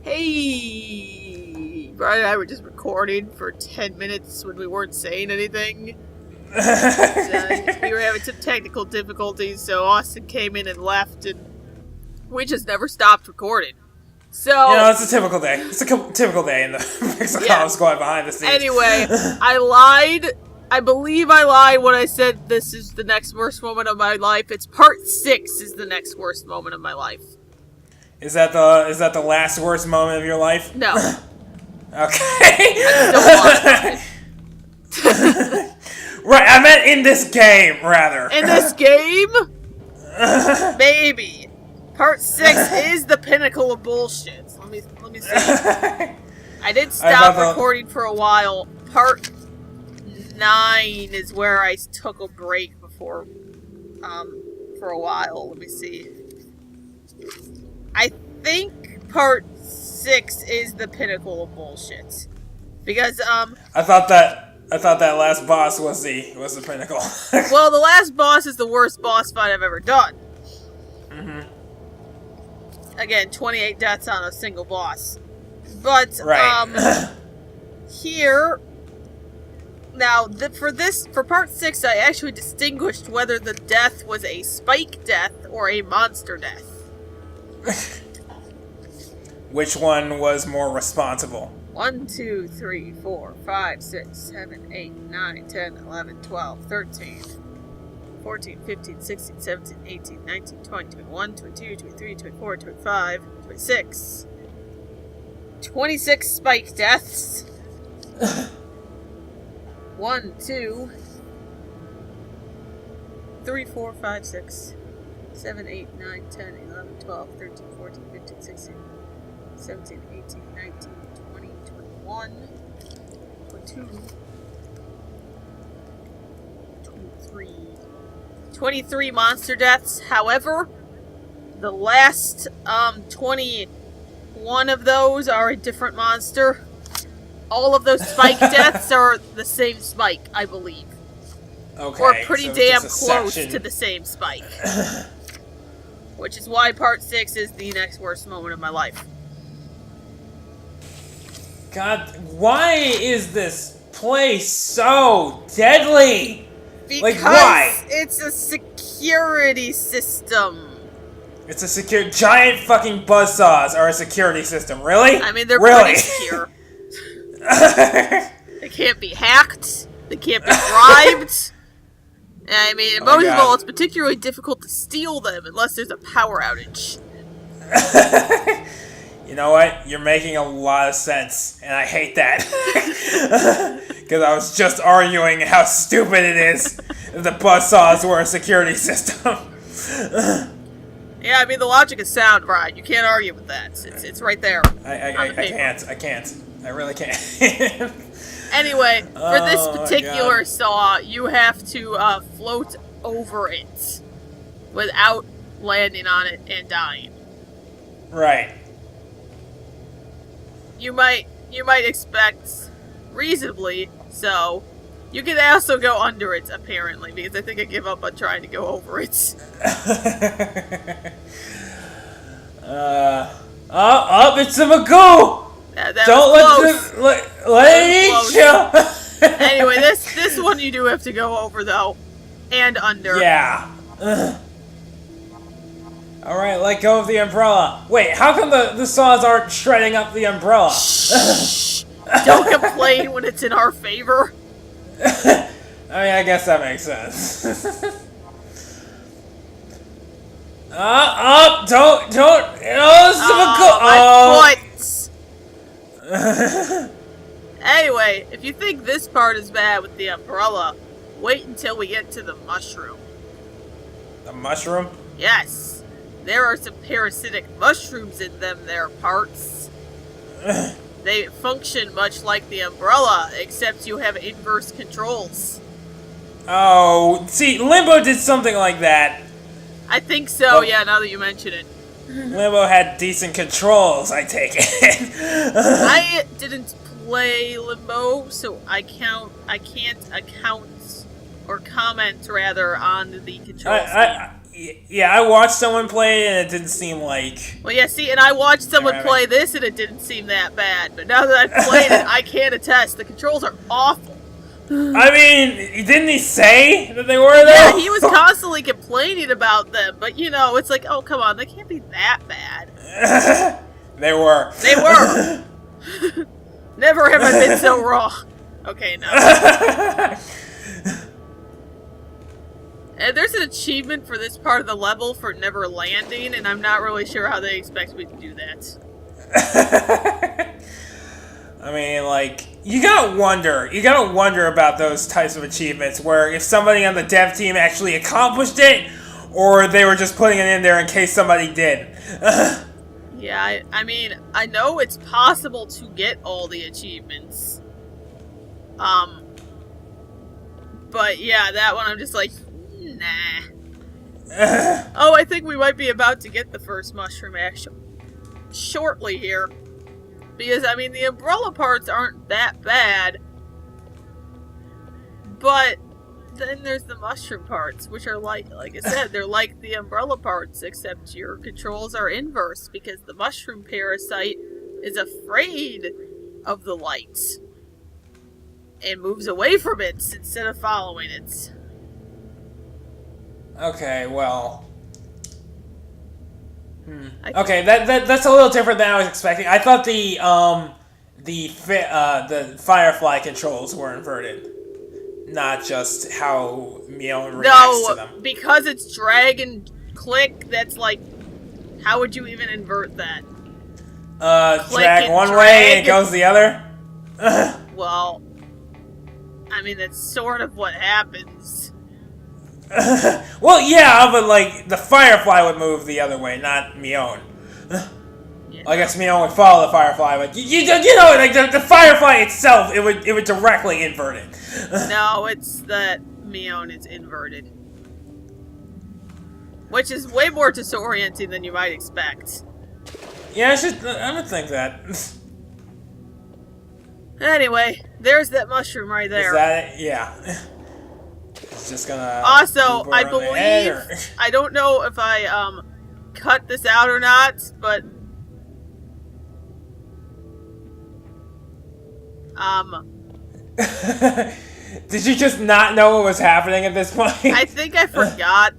Hey, Brian and I were just recording for 10 minutes when we weren't saying anything. We were having some technical difficulties, so Austin came in and left, and we just never stopped recording. So, it's a typical day. It's a typical day in the Pixel Squad behind the scenes. Anyway, I lied. I believe I lied when I said this is the next worst moment of my life. It's part 6 is the next worst moment of my life. Is that the last worst moment of your life? No. Okay. I Right, I meant in this game, rather. In this game? Maybe. Part 6 is the pinnacle of bullshit. Let me see. I did stop recording for a while. Part 9 is where I took a break before, for a while. Let me see. I think part 6 is the pinnacle of bullshit. Because, I thought that last boss was the pinnacle. Well, the last boss is the worst boss fight I've ever done. Mm-hmm. Again, 28 deaths on a single boss. But, right. Here... Now, for part 6, I actually distinguished whether the death was a spike death or a monster death. Which one was more responsible? 1, 2, 3, 4, 5, 6, 7, 8, 9, 10, 11, 12, 13, 14, 15, 16, 17, 18, 19, 20, 21, 22, 23, 24, 25, 26. 26 spike deaths. 1, 2, 3, 4, 5, 6, 7, 8, 9, 10, 11, 12, 13, 14, 15, 16, 17, 18, 19, 20, 21, 22, 23. 23 monster deaths. However, the last 21 of those are a different monster. All of those spike deaths are the same spike, I believe. Okay. Or pretty so damn close close to the same spike. Which is why part 6 is the next worst moment of my life. God, why is this place so deadly? Because why? It's a security system. It's a giant fucking buzzsaws are a security system, really? I mean, they're really? pretty secure. They can't be hacked. They can't be bribed. I mean, most of all, it's particularly difficult to steal them unless there's a power outage. You know what? You're making a lot of sense, and I hate that. Because I was just arguing how stupid it is that the buzzsaws were a security system. Yeah, I mean, the logic is sound, Brian. You can't argue with that. It's right there. I can't. I really can't. Anyway, for this particular saw, you have to float over it without landing on it and dying. Right. You might expect reasonably so. You can also go under it, apparently, because I think I give up on trying to go over it. It's a Magoo! Don't let it eat you! Anyway, this one you do have to go over, though. And under. Yeah. Alright, let go of the umbrella. Wait, how come the saws aren't shredding up the umbrella? Shh! Don't complain when it's in our favor. I mean, I guess that makes sense. Don't, this is my foot! Anyway, if you think this part is bad with the umbrella, wait until we get to the mushroom. The mushroom? Yes. There are some parasitic mushrooms in them there parts. They function much like the umbrella, except you have inverse controls. Oh, see, Limbo did something like that. I think so, yeah, now that you mention it. Limbo had decent controls, I take it. I didn't play Limbo, so I can't account or comment rather on the controls. Yeah, I watched someone play and it didn't seem like... Well, yeah, see, and I watched someone play this and it didn't seem that bad. But now that I've played it, I can't attest. The controls are awful. I mean, didn't he say that they were, though? Yeah, he was constantly complaining about them. But, you know, it's like, oh, come on, they can't be that bad. They were. They were. Never have I been so wrong. Okay, no. And there's an achievement for this part of the level for never landing, and I'm not really sure how they expect me to do that. I mean, like, you gotta wonder about those types of achievements, where if somebody on the dev team actually accomplished it, or they were just putting it in there in case somebody did. Yeah, I mean, I know it's possible to get all the achievements. But yeah, that one I'm just like, nah. Oh, I think we might be about to get the first mushroom action shortly here. Because, I mean, the umbrella parts aren't that bad. But then there's the mushroom parts, which are like I said, they're like the umbrella parts, except your controls are inverse because the mushroom parasite is afraid of the light and moves away from it instead of following it. Okay, well... Okay, that's a little different than I was expecting. I thought the Firefly controls were inverted, not just how Mion reacts to them. No, because it's drag and click. That's like, how would you even invert that? Drag one way and it goes the other. Well, I mean that's sort of what happens. Well, yeah, but like the Firefly would move the other way, not Mion. Yeah. I guess Mion would follow the Firefly, but you know, like the Firefly itself, it would directly invert it. No, it's that Mion is inverted, which is way more disorienting than you might expect. Yeah, I would think that. Anyway, there's that mushroom right there. Is that it? Yeah. It's just gonna... Also, I believe... I don't know if I, cut this out or not, but... Did you just not know what was happening at this point? I think I forgot.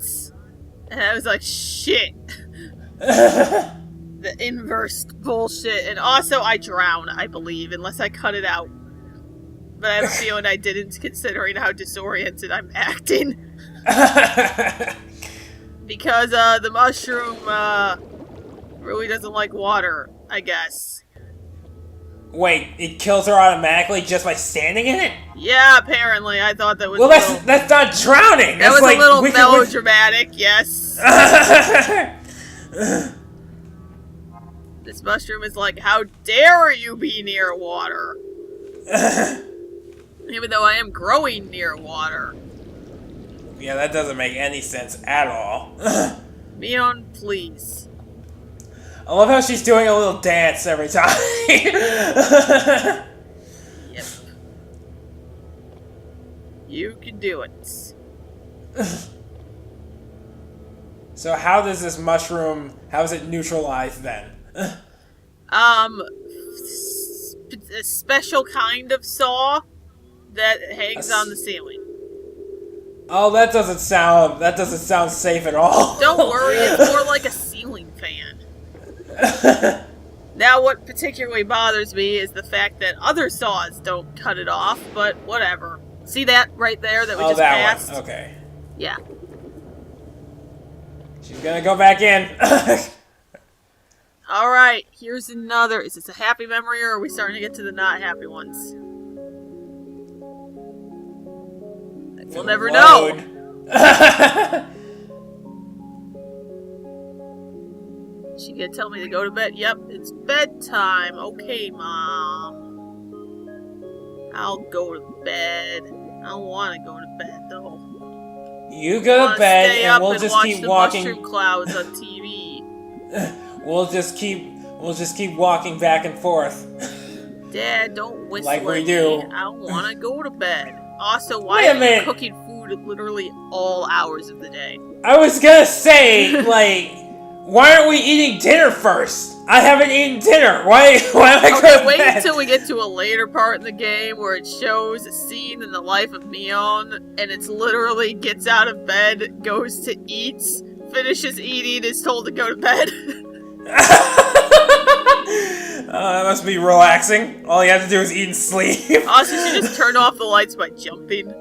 And I was like, shit. The inverse bullshit. And also, I drown, I believe, unless I cut it out. But I have a feeling I didn't, considering how disoriented I'm acting. Because the mushroom really doesn't like water, I guess. Wait, it kills her automatically just by standing in it? Yeah, apparently. I thought that was well, that's not drowning! That was like, a little melodramatic, yes. This mushroom is like, how dare you be near water? Even though I am growing near water. Yeah, that doesn't make any sense at all. Mion, please. I love how she's doing a little dance every time. Yep. You can do it. So how does this mushroom, how is it neutralized then? A special kind of saw that hangs on the ceiling. Oh, that doesn't sound safe at all. Don't worry, it's more like a ceiling fan. Now, what particularly bothers me is the fact that other saws don't cut it off, but whatever. See that right there that we just passed? One. Okay. Yeah. She's gonna go back in. Alright, here's another. Is this a happy memory, or are we starting to get to the not happy ones? We'll never know. She gonna tell me to go to bed? Yep, it's bedtime. Okay, Mom. I'll go to bed. I don't want to go to bed, though. You go to bed, and we'll just keep walking. Mushroom clouds on TV. We'll just keep walking back and forth. Dad, don't whistle like we at do. me. I don't want to go to bed. Also, why are you cooking food food at literally all hours of the day. I was gonna say, like, why aren't we eating dinner first? I haven't eaten dinner. Why am I going to wait bed? until we get to a later part in the game where it shows a scene in the life of Mion, and it's literally gets out of bed, goes to eat, finishes eating, is told to go to bed. That must be relaxing. All you have to do is eat and sleep. Also, you should just turn off the lights by jumping.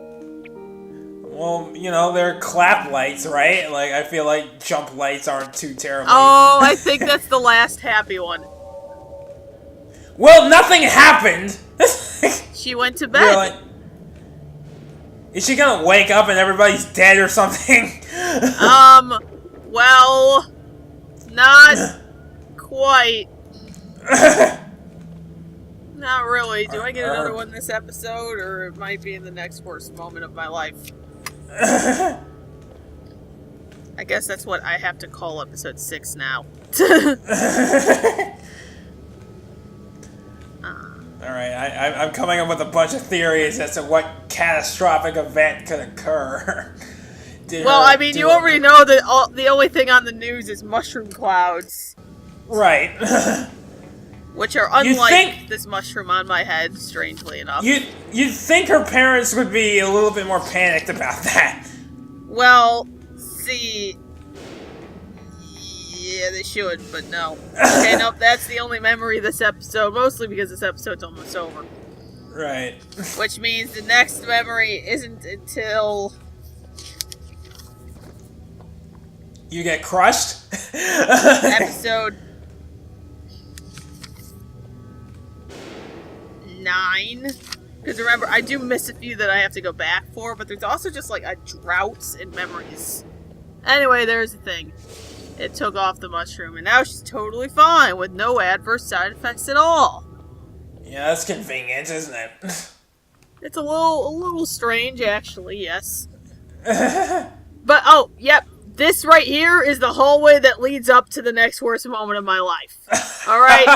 Well, you know, they're clap lights, right? Like, I feel like jump lights aren't too terrible. Oh, I think that's the last happy one. Well, nothing happened. She went to bed. Like, is she gonna wake up and everybody's dead or something? Well, not quite. Not really. Do I get another one this episode, or it might be in the next worst moment of my life? I guess that's what I have to call episode 6 now. Alright, I'm coming up with a bunch of theories as to what catastrophic event could occur. You already know that the only thing on the news is mushroom clouds. Right. Which are unlike this mushroom on my head, strangely enough. You'd think her parents would be a little bit more panicked about that. Well, see... Yeah, they should, but no. Okay, nope, that's the only memory of this episode, mostly because this episode's almost over. Right. Which means the next memory isn't until... You get crushed? Episode 9. Because remember, I do miss a few that I have to go back for, but there's also just like a drought in memories. Anyway, there's the thing. It took off the mushroom, and now she's totally fine with no adverse side effects at all. Yeah, that's convenient, isn't it? It's a little strange, actually, yes. But, oh, yep. This right here is the hallway that leads up to the next worst moment of my life. Alright?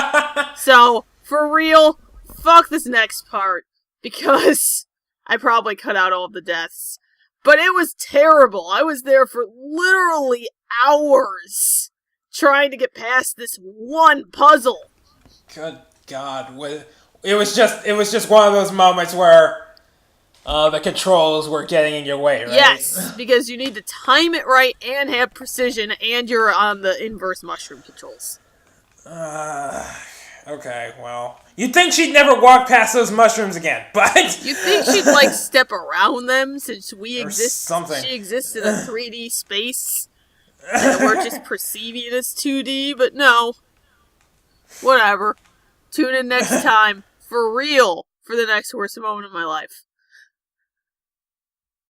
So, for real, fuck this next part. Because I probably cut out all of the deaths. But it was terrible. I was there for literally hours trying to get past this one puzzle. Good God. It was just one of those moments where the controls were getting in your way, right? Yes, because you need to time it right and have precision, and you're on the inverse mushroom controls. Okay, well... You'd think she'd never walk past those mushrooms again, but... You'd think she'd, like, step around them, since we exist... something. She exists in a 3D space, and we're just perceiving it as 2D, but no. Whatever. Tune in next time, for real, for the next worst moment of my life.